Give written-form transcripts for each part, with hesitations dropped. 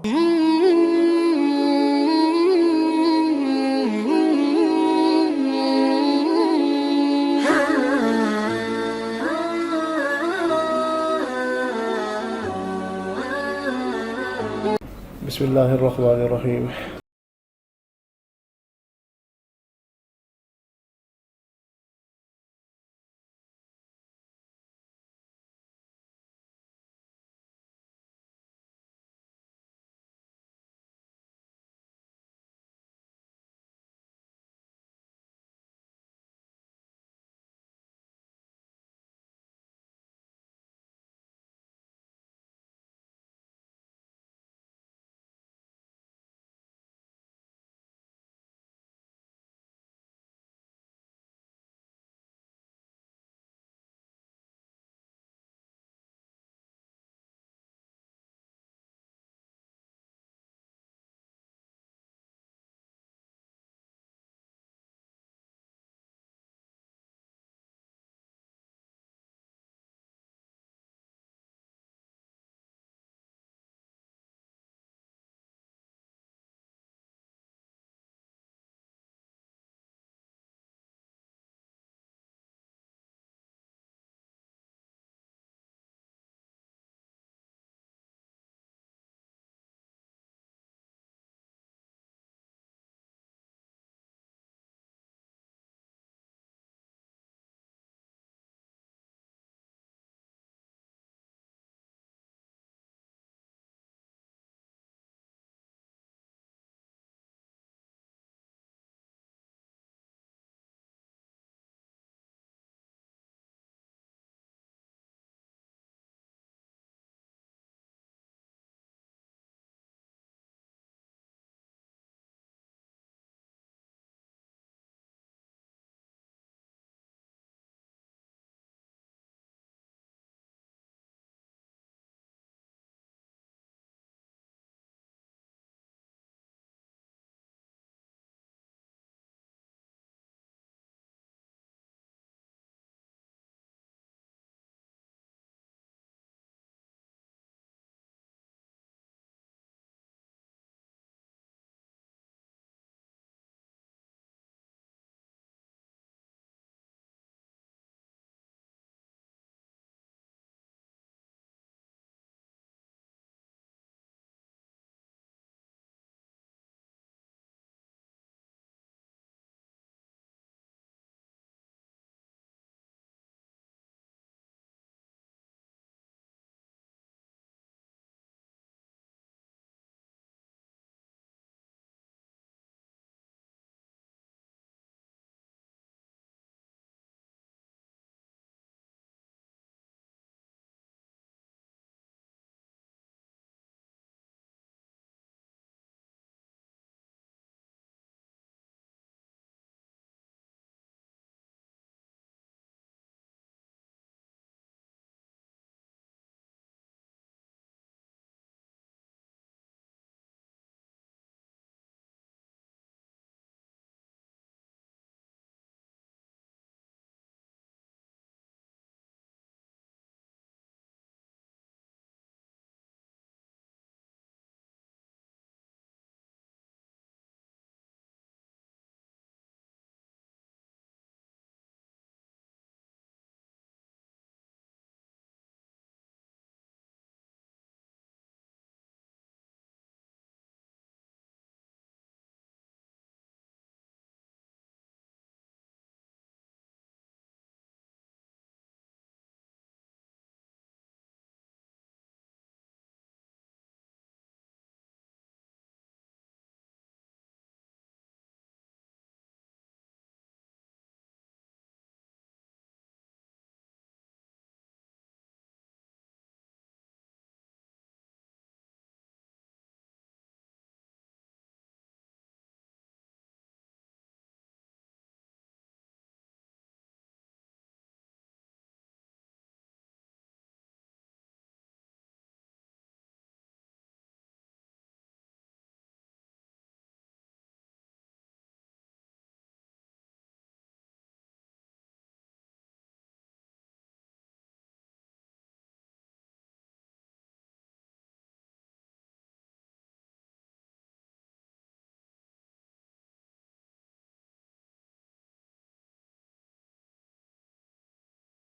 بسم الله الرحمن الرحيم.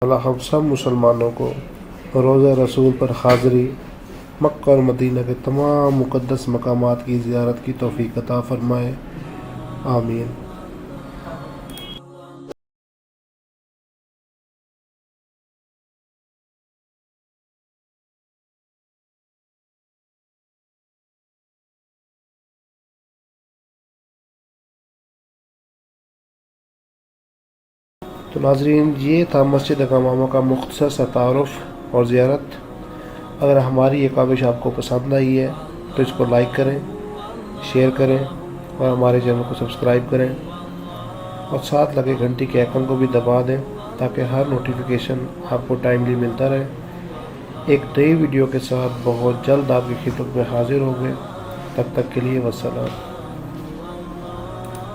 اللہ ہم سب مسلمانوں کو روزہ رسول پر حاضری، مکہ اور مدینہ کے تمام مقدس مقامات کی زیارت کی توفیق عطا فرمائے، آمین۔ تو ناظرین، یہ تھا مسجد غمامہ کا مختصر سا تعارف اور زیارت۔ اگر ہماری یہ کاوش آپ کو پسند آئی ہے تو اس کو لائک کریں، شیئر کریں اور ہمارے چینل کو سبسکرائب کریں، اور ساتھ لگے گھنٹی کے آئیکن کو بھی دبا دیں تاکہ ہر نوٹیفیکیشن آپ کو ٹائملی ملتا رہے۔ ایک نئی ویڈیو کے ساتھ بہت جلد آپ کی خدمت میں حاضر ہوں گے۔ تب تک کے لیے والسلام۔